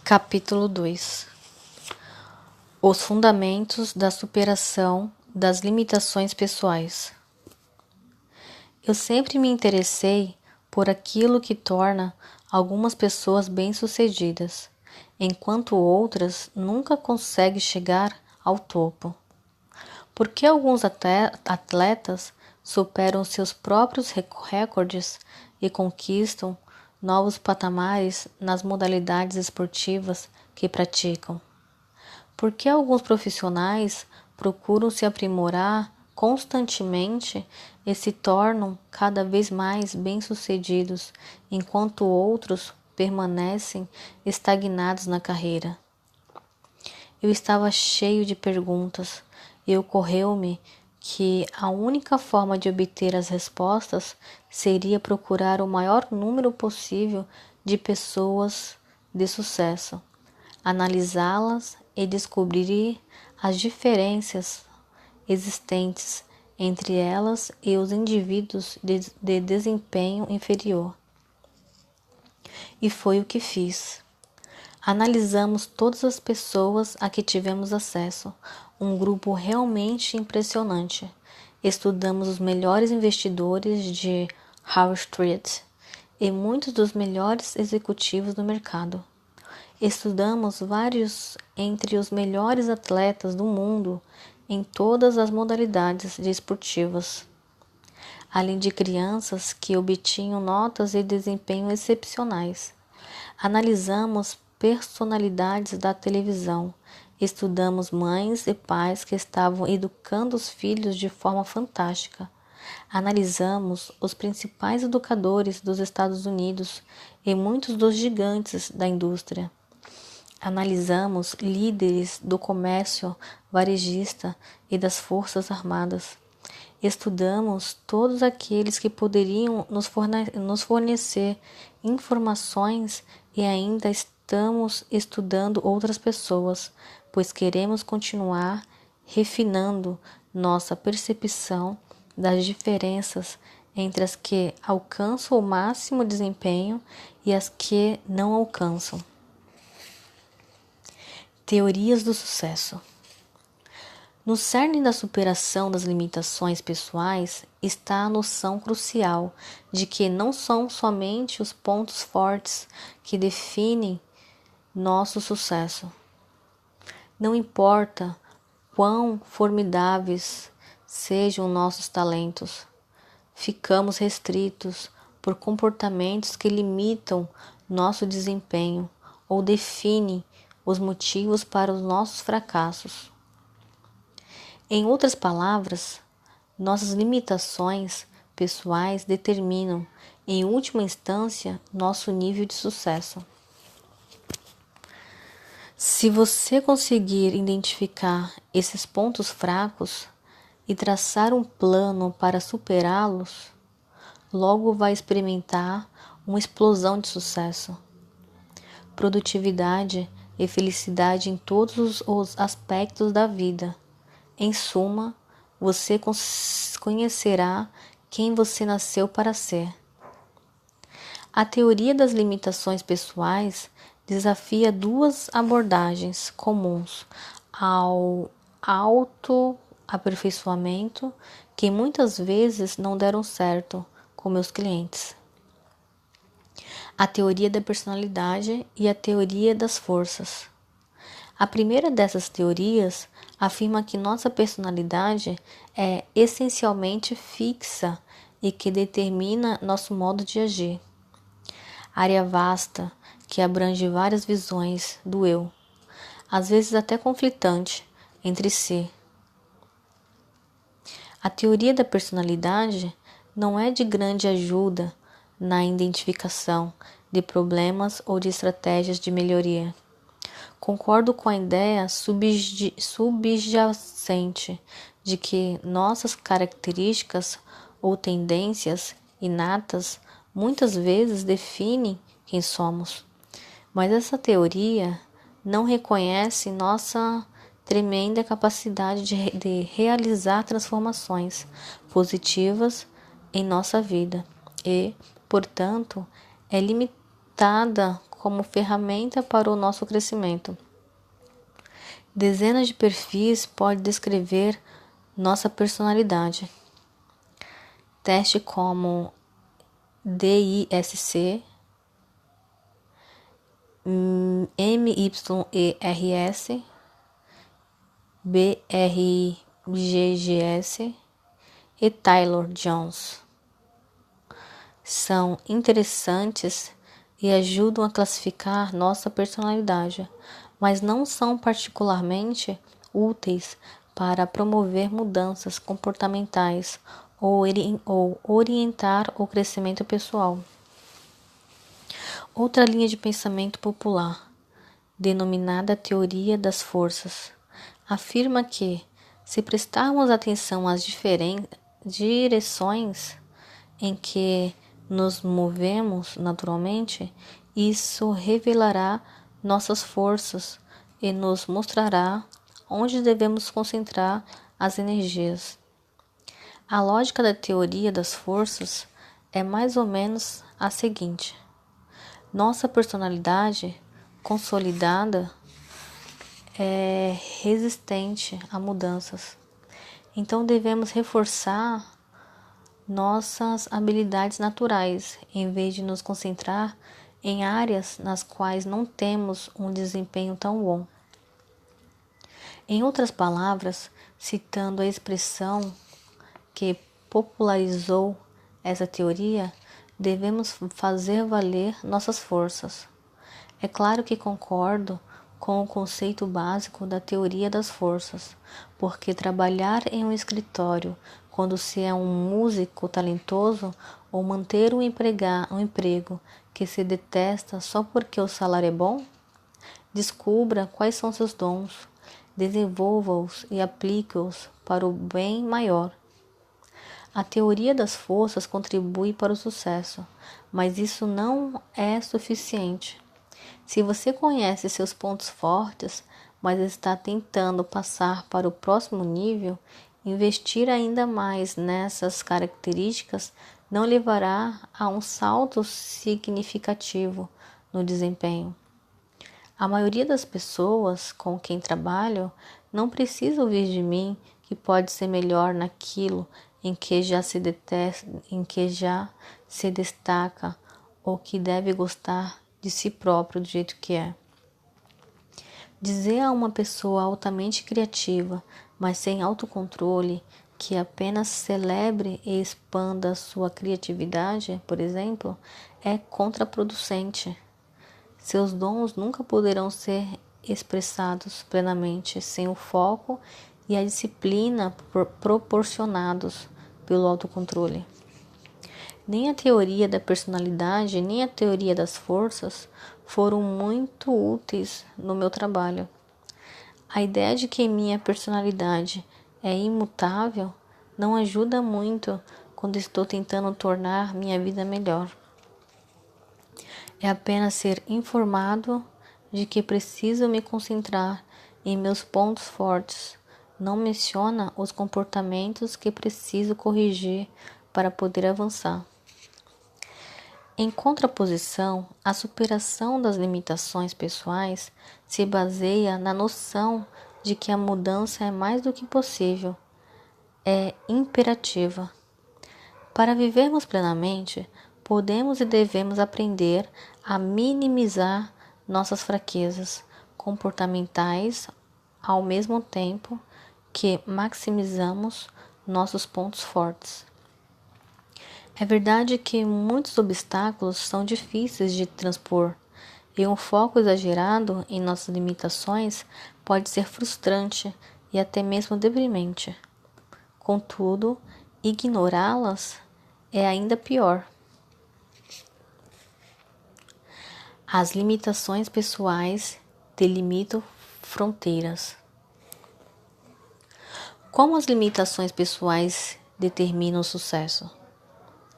Capítulo 2. Os fundamentos da superação das limitações pessoais. Eu sempre me interessei por aquilo que torna algumas pessoas bem-sucedidas, enquanto outras nunca conseguem chegar ao topo. Por que alguns atletas superam seus próprios recordes e conquistam novos patamares nas modalidades esportivas que praticam? Por que alguns profissionais procuram se aprimorar constantemente e se tornam cada vez mais bem-sucedidos, enquanto outros permanecem estagnados na carreira? Eu estava cheio de perguntas e ocorreu-me que a única forma de obter as respostas seria procurar o maior número possível de pessoas de sucesso, analisá-las e descobrir as diferenças existentes entre elas e os indivíduos de desempenho inferior. E foi o que fiz. Analisamos todas as pessoas a que tivemos acesso, um grupo realmente impressionante. Estudamos os melhores investidores de Wall Street e muitos dos melhores executivos do mercado. Estudamos vários entre os melhores atletas do mundo em todas as modalidades esportivas, além de crianças que obtinham notas de desempenho excepcionais. Analisamos personalidades da televisão, estudamos mães e pais que estavam educando os filhos de forma fantástica. Analisamos os principais educadores dos Estados Unidos e muitos dos gigantes da indústria. Analisamos líderes do comércio varejista e das forças armadas. Estudamos todos aqueles que poderiam nos fornecer informações e ainda estamos estudando outras pessoas, pois queremos continuar refinando nossa percepção das diferenças entre as que alcançam o máximo desempenho e as que não alcançam. Teorias do sucesso. No cerne da superação das limitações pessoais está a noção crucial de que não são somente os pontos fortes que definem nosso sucesso. Não importa quão formidáveis sejam nossos talentos, ficamos restritos por comportamentos que limitam nosso desempenho ou definem os motivos para os nossos fracassos. Em outras palavras, nossas limitações pessoais determinam, em última instância, nosso nível de sucesso. Se você conseguir identificar esses pontos fracos e traçar um plano para superá-los, logo vai experimentar uma explosão de sucesso, produtividade e felicidade em todos os aspectos da vida. Em suma, você conhecerá quem você nasceu para ser. A teoria das limitações pessoais desafia duas abordagens comuns ao autoaperfeiçoamento que muitas vezes não deram certo com meus clientes. A teoria da personalidade e a teoria das forças. A primeira dessas teorias afirma que nossa personalidade é essencialmente fixa e que determina nosso modo de agir. Área vasta que abrange várias visões do eu, às vezes até conflitante entre si. A teoria da personalidade não é de grande ajuda na identificação de problemas ou de estratégias de melhoria. Concordo com a ideia subjacente de que nossas características ou tendências inatas muitas vezes definem quem somos, mas essa teoria não reconhece nossa tremenda capacidade de realizar transformações positivas em nossa vida e, portanto, é limitada como ferramenta para o nosso crescimento. Dezenas de perfis podem descrever nossa personalidade. Testes como DISC, MYERS, BRGGS e Taylor Jones são interessantes e ajudam a classificar nossa personalidade, mas não são particularmente úteis para promover mudanças comportamentais ou orientar o crescimento pessoal. Outra linha de pensamento popular, denominada Teoria das Forças, afirma que, se prestarmos atenção às direções em que nos movemos naturalmente, isso revelará nossas forças e nos mostrará onde devemos concentrar as energias. A lógica da teoria das forças é mais ou menos a seguinte: nossa personalidade consolidada é resistente a mudanças, então devemos reforçar nossas habilidades naturais, em vez de nos concentrar em áreas nas quais não temos um desempenho tão bom. Em outras palavras, citando a expressão que popularizou essa teoria, devemos fazer valer nossas forças. É claro que concordo com o conceito básico da teoria das forças, porque trabalhar em um escritório quando se é um músico talentoso ou manter um emprego que se detesta só porque o salário é bom? Descubra quais são seus dons, desenvolva-os e aplique-os para o bem maior. A teoria das forças contribui para o sucesso, mas isso não é suficiente. Se você conhece seus pontos fortes, mas está tentando passar para o próximo nível, investir ainda mais nessas características não levará a um salto significativo no desempenho. A maioria das pessoas com quem trabalho não precisa ouvir de mim que pode ser melhor naquilo em que já se destaca ou que deve gostar de si próprio do jeito que é. Dizer a uma pessoa altamente criativa, mas sem autocontrole, que apenas celebre e expanda sua criatividade, por exemplo, é contraproducente. Seus dons nunca poderão ser expressados plenamente sem o foco e a disciplina proporcionados pelo autocontrole. Nem a teoria da personalidade, nem a teoria das forças foram muito úteis no meu trabalho. A ideia de que minha personalidade é imutável não ajuda muito quando estou tentando tornar minha vida melhor. É apenas ser informado de que preciso me concentrar em meus pontos fortes. Não menciona os comportamentos que preciso corrigir para poder avançar. Em contraposição, a superação das limitações pessoais se baseia na noção de que a mudança é mais do que possível, é imperativa. Para vivermos plenamente, podemos e devemos aprender a minimizar nossas fraquezas comportamentais ao mesmo tempo que maximizamos nossos pontos fortes. É verdade que muitos obstáculos são difíceis de transpor e um foco exagerado em nossas limitações pode ser frustrante e até mesmo deprimente. Contudo, ignorá-las é ainda pior. As limitações pessoais delimitam fronteiras. Como as limitações pessoais determinam o sucesso?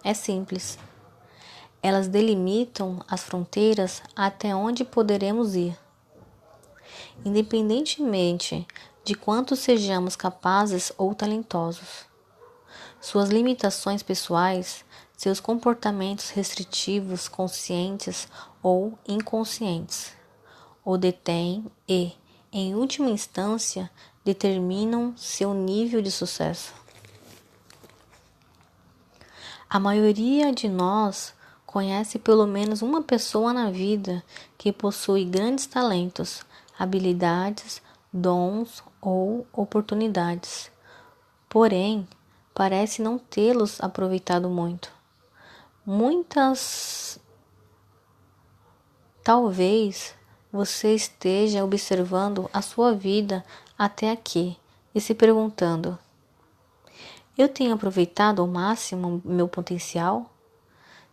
É simples. Elas delimitam as fronteiras até onde poderemos ir. Independentemente de quanto sejamos capazes ou talentosos. Suas limitações pessoais, seus comportamentos restritivos conscientes ou inconscientes. O detêm e, em última instância, determinam seu nível de sucesso. A maioria de nós conhece pelo menos uma pessoa na vida que possui grandes talentos, habilidades, dons ou oportunidades. Porém, parece não tê-los aproveitado muito. Talvez você esteja observando a sua vida até aqui e se perguntando: eu tenho aproveitado ao máximo meu potencial?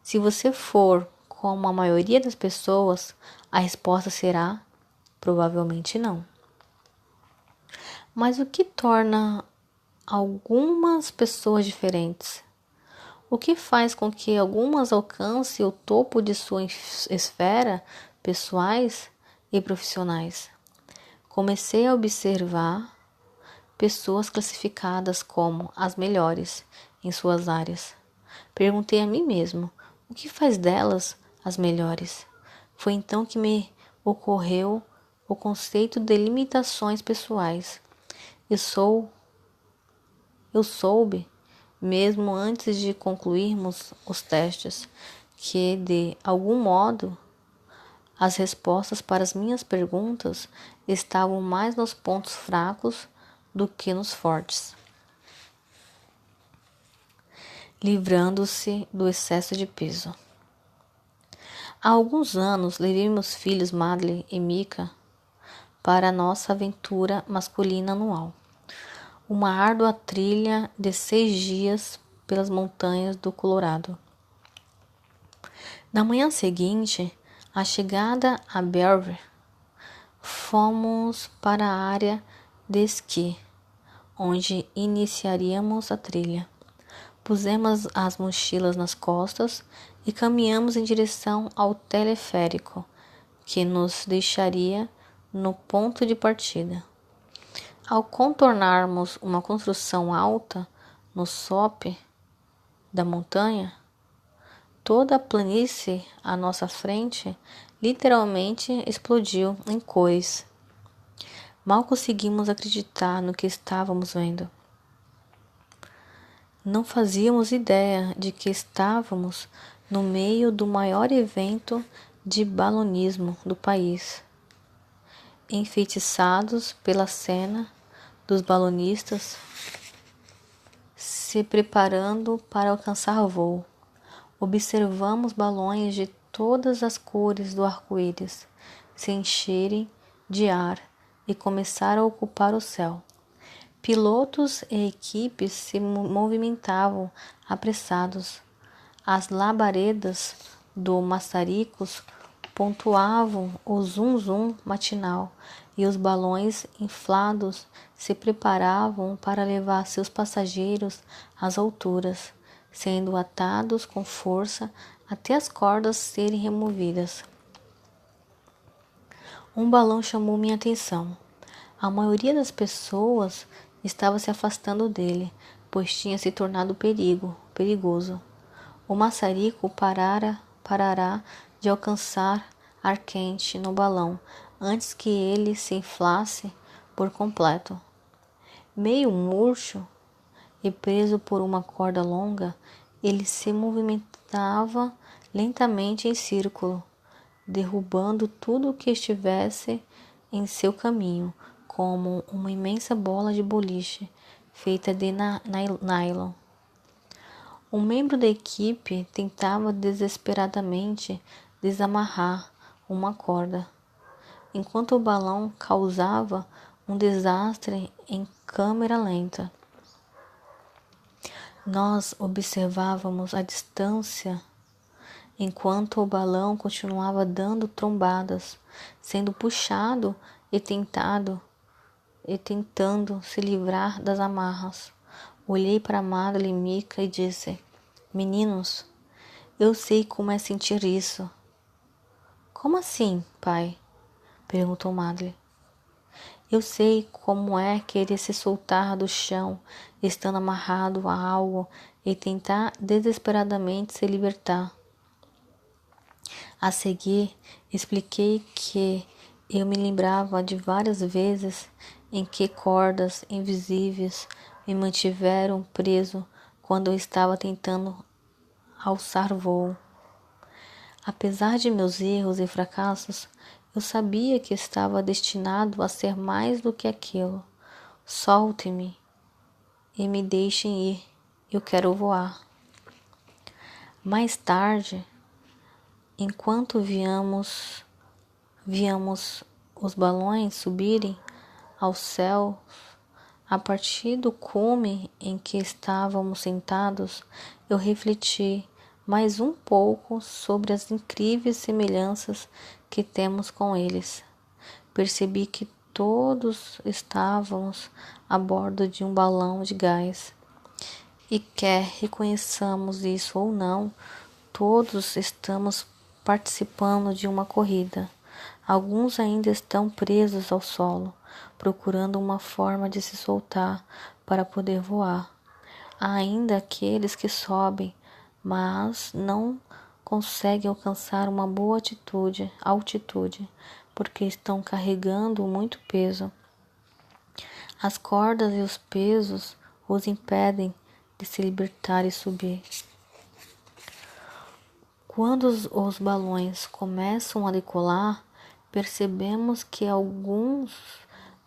Se você for como a maioria das pessoas, a resposta será provavelmente não. Mas o que torna algumas pessoas diferentes? O que faz com que algumas alcancem o topo de sua esfera pessoais e profissionais? Comecei a observar pessoas classificadas como as melhores em suas áreas. Perguntei a mim mesmo, o que faz delas as melhores? Foi então que me ocorreu o conceito de limitações pessoais. Eu soube, mesmo antes de concluirmos os testes, que, de algum modo, as respostas para as minhas perguntas estavam mais nos pontos fracos do que nos fortes. Livrando-se do excesso de peso. Há alguns anos, levei meus filhos Madeleine e Mika para a nossa aventura masculina anual. Uma árdua trilha de 6 dias pelas montanhas do Colorado. Na manhã seguinte, à chegada a Beaver, fomos para a área de esqui, onde iniciaríamos a trilha. Pusemos as mochilas nas costas e caminhamos em direção ao teleférico, que nos deixaria no ponto de partida. Ao contornarmos uma construção alta no sope da montanha, toda a planície à nossa frente literalmente explodiu em cores. Mal conseguimos acreditar no que estávamos vendo. Não fazíamos ideia de que estávamos no meio do maior evento de balonismo do país. Enfeitiçados pela cena dos balonistas se preparando para alcançar voo, observamos balões de todas as cores do arco-íris se encherem de ar e começar a ocupar o céu. Pilotos e equipes se movimentavam apressados. As labaredas do maçaricos pontuavam o zum-zum matinal e os balões inflados se preparavam para levar seus passageiros às alturas, sendo atados com força até as cordas serem removidas. Um balão chamou minha atenção. A maioria das pessoas estava se afastando dele, pois tinha se tornado perigoso. O maçarico parará de alcançar ar quente no balão antes que ele se inflasse por completo. Meio murcho e preso por uma corda longa, ele se movimentava lentamente em círculo, derrubando tudo o que estivesse em seu caminho, como uma imensa bola de boliche feita de nylon. Um membro da equipe tentava desesperadamente desamarrar uma corda, enquanto o balão causava um desastre em câmera lenta. Nós observávamos à distância enquanto o balão continuava dando trombadas, sendo puxado e tentando se livrar das amarras. Olhei para Madeleine e Mika e disse: meninos, eu sei como é sentir isso. Como assim, pai? Perguntou Madeleine. Eu sei como é querer se soltar do chão, estando amarrado a algo e tentar desesperadamente se libertar. A seguir, expliquei que eu me lembrava de várias vezes em que cordas invisíveis me mantiveram preso quando eu estava tentando alçar voo. Apesar de meus erros e fracassos, eu sabia que estava destinado a ser mais do que aquilo. Solte-me e me deixem ir. Eu quero voar. Mais tarde, enquanto víamos os balões subirem ao céu, a partir do cume em que estávamos sentados, eu refleti mais um pouco sobre as incríveis semelhanças que temos com eles. Percebi que todos estávamos a bordo de um balão de gás. E quer reconheçamos isso ou não, todos estamos participando de uma corrida. Alguns ainda estão presos ao solo, procurando uma forma de se soltar para poder voar. Há ainda aqueles que sobem, mas não conseguem alcançar uma boa altitude, porque estão carregando muito peso. As cordas e os pesos os impedem de se libertar e subir. Quando os balões começam a decolar, percebemos que alguns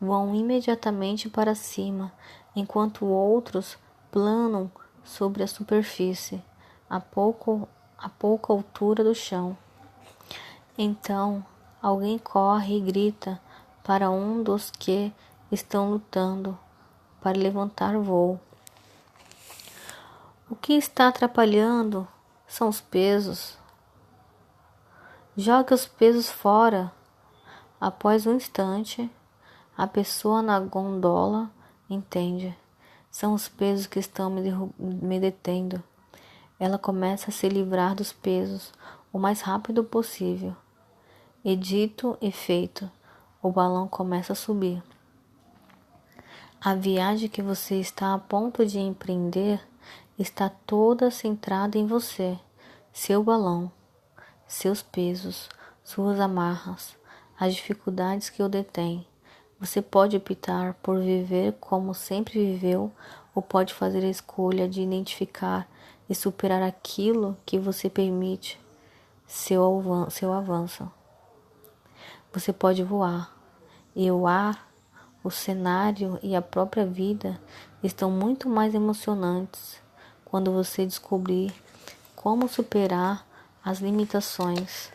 vão imediatamente para cima, enquanto outros planam sobre a superfície, a pouca altura do chão. Então, alguém corre e grita para um dos que estão lutando para levantar voo. O que está atrapalhando são os pesos. Jogue os pesos fora. Após um instante, a pessoa na gondola entende. São os pesos que estão me detendo. Ela começa a se livrar dos pesos o mais rápido possível. E dito e feito, o balão começa a subir. A viagem que você está a ponto de empreender está toda centrada em você, seu balão, seus pesos, suas amarras, as dificuldades que o detêm. Você pode optar por viver como sempre viveu ou pode fazer a escolha de identificar e superar aquilo que você permite seu avanço. Você pode voar e o ar, o cenário e a própria vida estão muito mais emocionantes quando você descobrir como superar as limitações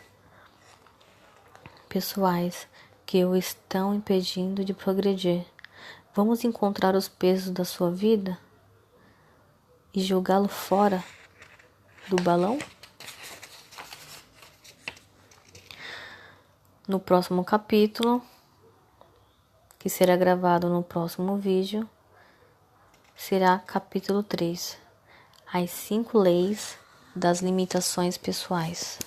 pessoais que o estão impedindo de progredir. Vamos encontrar os pesos da sua vida e jogá-lo fora do balão? No próximo capítulo, que será gravado no próximo vídeo, será capítulo 3, as 5 leis das limitações pessoais.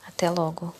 Até logo.